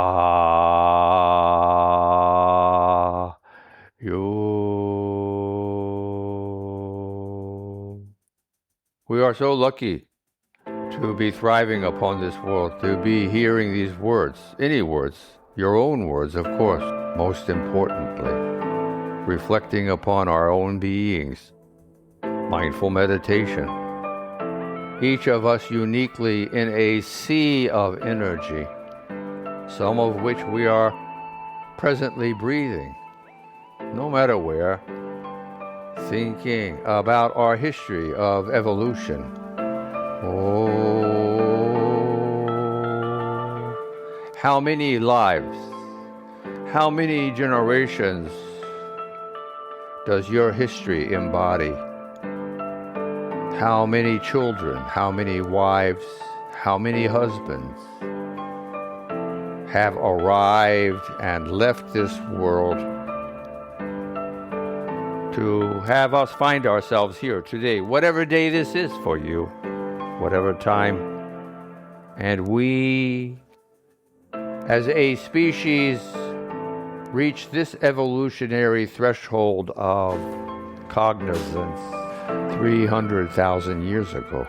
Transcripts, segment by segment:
Ah, you. We are so lucky to be thriving upon this world, to be hearing these words, any words, your own words, of course, most importantly, reflecting upon our own beings, mindful meditation. Each of us uniquely in a sea of energy, some of which we are presently breathing, no matter where, thinking about our history of evolution. Oh, how many lives, how many generations does your history embody? How many children, how many wives, how many husbands have arrived and left this world to have us find ourselves here today, whatever day this is for you, whatever time. And we, as a species, reach this evolutionary threshold of cognizance 300,000 years ago.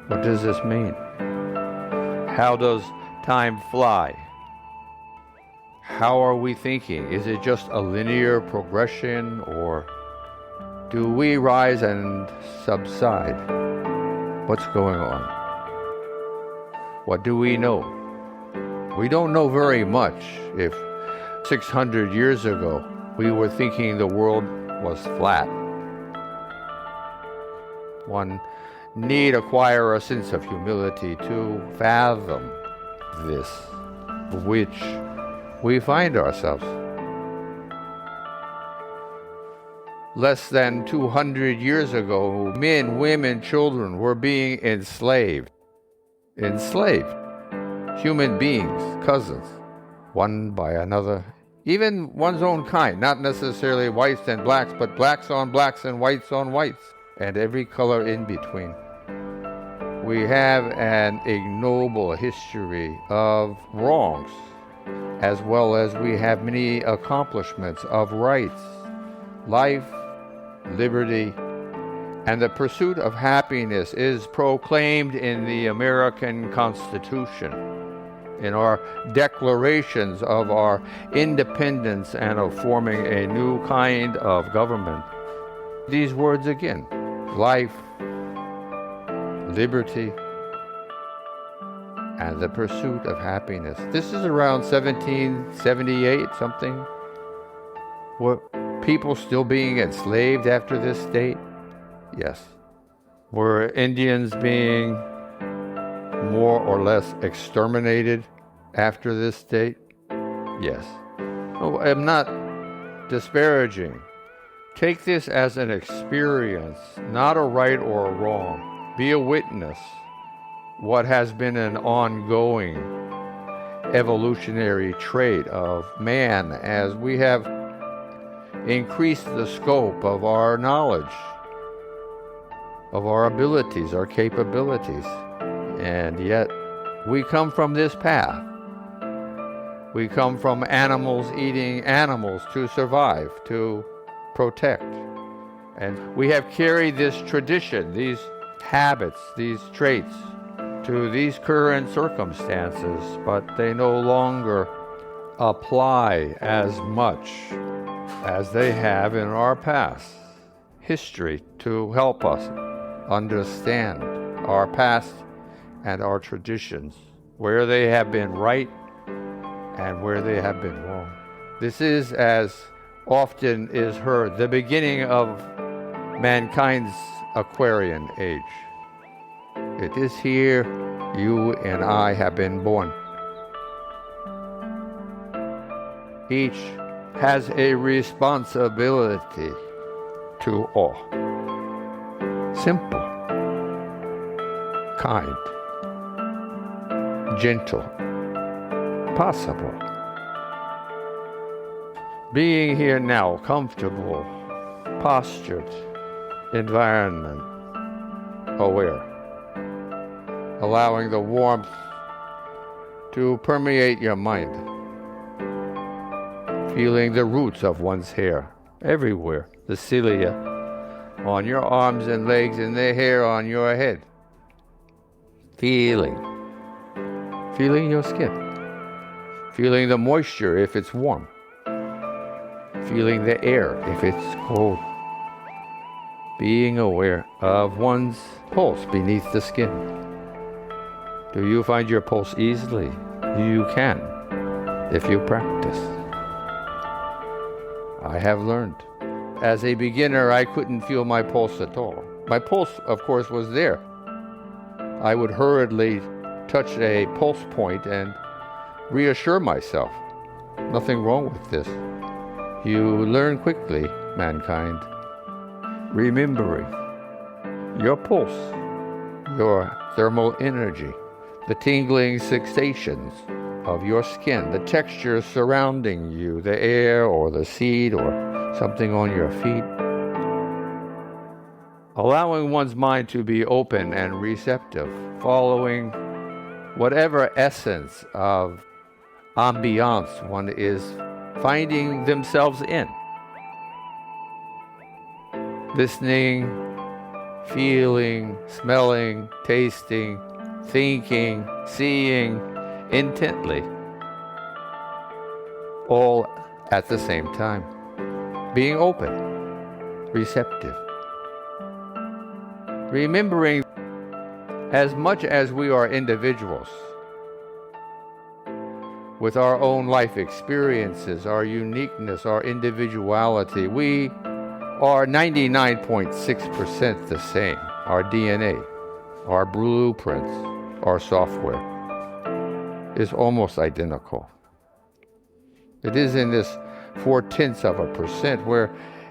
What does this mean? How does time fly? How are we thinking? Is it just a linear progression, or do we rise and subside? What's going on? What do we know? We don't know very much. If 600 years ago we were thinking the world was flat, one need acquire a sense of humility to fathom this, which we find ourselves. Less than 200 years ago, men, women, children were being enslaved. Enslaved. Human beings, cousins, one by another. Even one's own kind, not necessarily whites and blacks, but blacks on blacks and whites on whites, and every color in between. We have an ignoble history of wrongs, as well as we have many accomplishments of rights, life, liberty, and the pursuit of happiness is proclaimed in the American Constitution, in our declarations of our independence and of forming a new kind of government. These words again: life, liberty, and the pursuit of happiness. This is around 1778, something. Were people still being enslaved after this date? Yes. Were Indians being more or less exterminated after this date? Yes. Oh, I'm not disparaging. Take this as an experience, not a right or a wrong. Be a witness. What has been an ongoing evolutionary trait of man as we have increased the scope of our knowledge, of our abilities, our capabilities. And yet, we come from this path. We come from animals eating animals to survive, to protect. And we have carried this tradition, these habits, these traits, to these current circumstances, but they no longer apply as much as they have in our past history to help us understand our past and our traditions, where they have been right and where they have been wrong. This is, as often is heard, the beginning of mankind's Aquarian age. It is here you and I have been born. Each has a responsibility to all. Simple, kind, gentle, possible. Being here now, comfortable, postured, environment, aware, allowing the warmth to permeate your mind. Feeling the roots of one's hair everywhere, the cilia on your arms and legs and the hair on your head. Feeling your skin. Feeling the moisture if it's warm. Feeling the air if it's cold. Being aware of one's pulse beneath the skin. Do you find your pulse easily? You can, if you practice. I have learned. As a beginner, I couldn't feel my pulse at all. My pulse, of course, was there. I would hurriedly touch a pulse point and reassure myself. Nothing wrong with this. You learn quickly, mankind. Remembering your pulse, your thermal energy, the tingling sensations of your skin, the texture surrounding you, the air or the seat or something on your feet. Allowing one's mind to be open and receptive, following whatever essence of ambiance one is finding themselves in. Listening, feeling, smelling, tasting, thinking, seeing intently, all at the same time. Being open, receptive. Remembering, as much as we are individuals, with our own life experiences, our uniqueness, our individuality, we are 99.6% the same. Our DNA, our blueprints, our software is almost identical. It is in this 0.4% where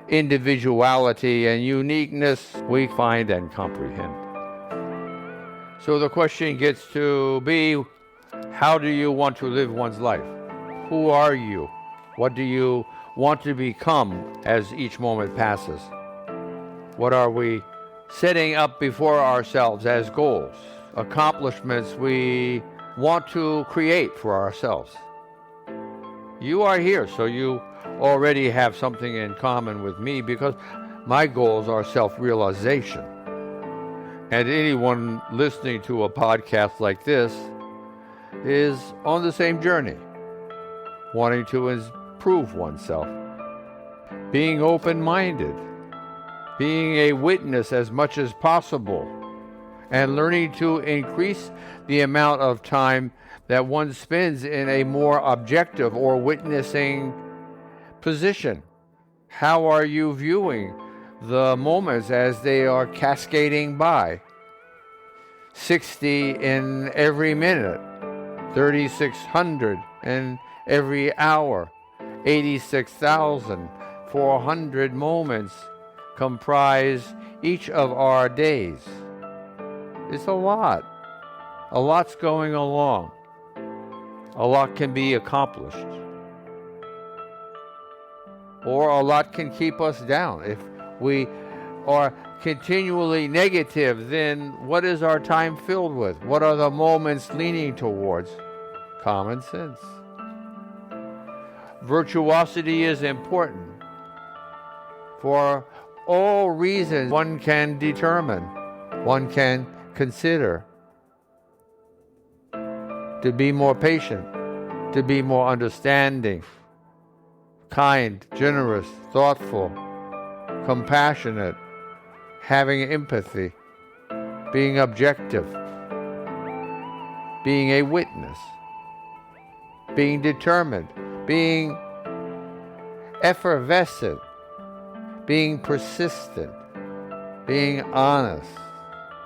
individuality and uniqueness we find and comprehend. So the question gets to be, how do you want to live one's life? Who are you? What do you want to become as each moment passes? What are we setting up before ourselves as goals, accomplishments we want to create for ourselves? You are here, so you already have something in common with me, because my goals are self-realization. And anyone listening to a podcast like this is on the same journey, wanting to improve oneself, being open-minded, being a witness as much as possible, and learning to increase the amount of time that one spends in a more objective or witnessing position. How are you viewing the moments as they are cascading by? 60 in every minute, 3,600 in every hour, 86,400 moments comprise each of our days. It's a lot. A lot's going along. A lot can be accomplished. Or a lot can keep us down. If we are continually negative, then what is our time filled with? What are the moments leaning towards? Common sense. Virtuosity is important for all reasons one can determine, one can consider. To be more patient, to be more understanding, kind, generous, thoughtful, compassionate, having empathy, being objective, being a witness, being determined, being effervescent, being persistent, being honest,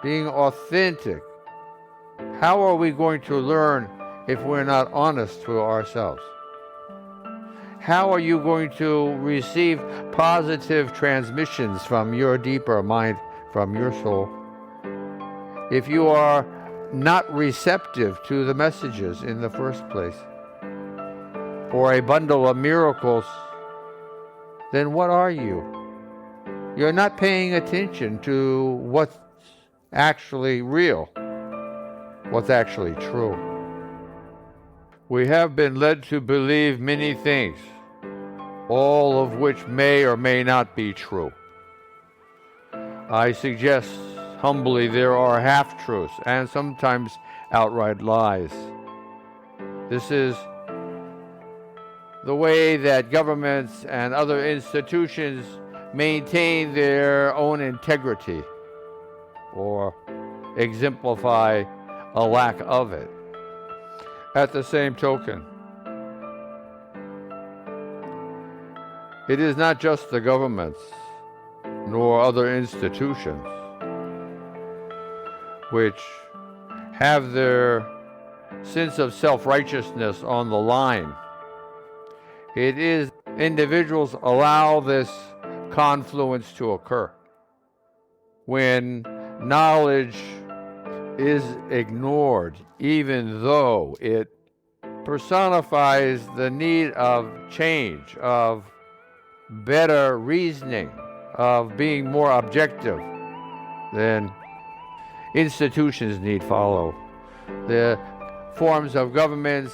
being authentic. How are we going to learn if we're not honest to ourselves? How are you going to receive positive transmissions from your deeper mind, from your soul, if you are not receptive to the messages in the first place? Or a bundle of miracles, then what are you? You're not paying attention to what's actually real, what's actually true. We have been led to believe many things, all of which may or may not be true. I suggest humbly there are half-truths and sometimes outright lies. This is the way that governments and other institutions maintain their own integrity or exemplify a lack of it. At the same token, it is not just the governments nor other institutions which have their sense of self-righteousness on the line. It is individuals allow this confluence to occur. When knowledge is ignored, even though it personifies the need of change, of better reasoning, of being more objective, then institutions need follow. The forms of governments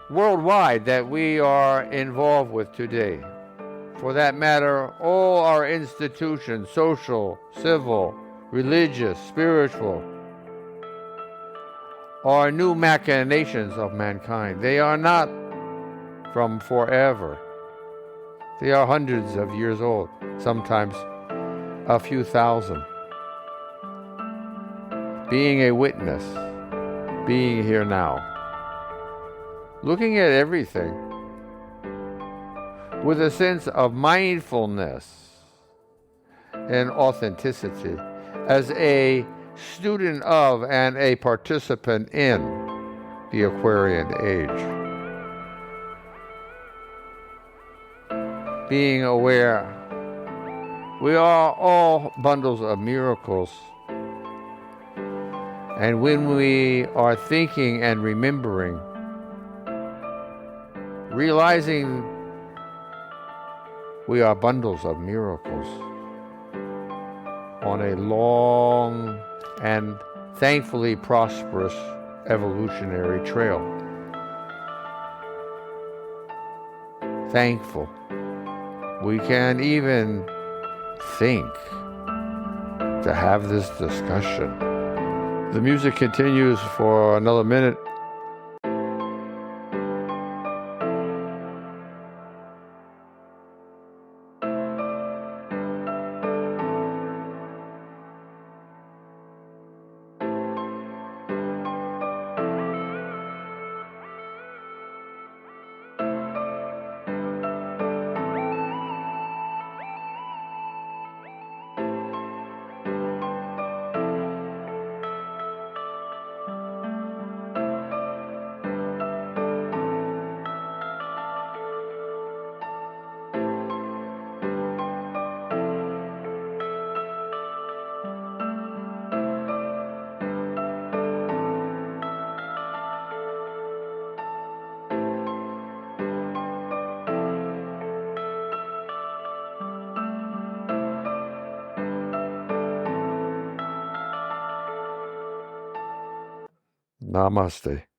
worldwide that we are involved with today, for that matter, all our institutions, social, civil, religious, spiritual, are new machinations of mankind. They are not from forever. They are hundreds of years old, sometimes a few thousand. Being a witness, being here now, looking at everything with a sense of mindfulness and authenticity as a student of and a participant in the Aquarian age. Being aware, we are all bundles of miracles. And when we are thinking and remembering, realizing we are bundles of miracles on a long and thankfully prosperous evolutionary trail. Thankful we can even think to have this discussion. The music continues for another minute. Namaste.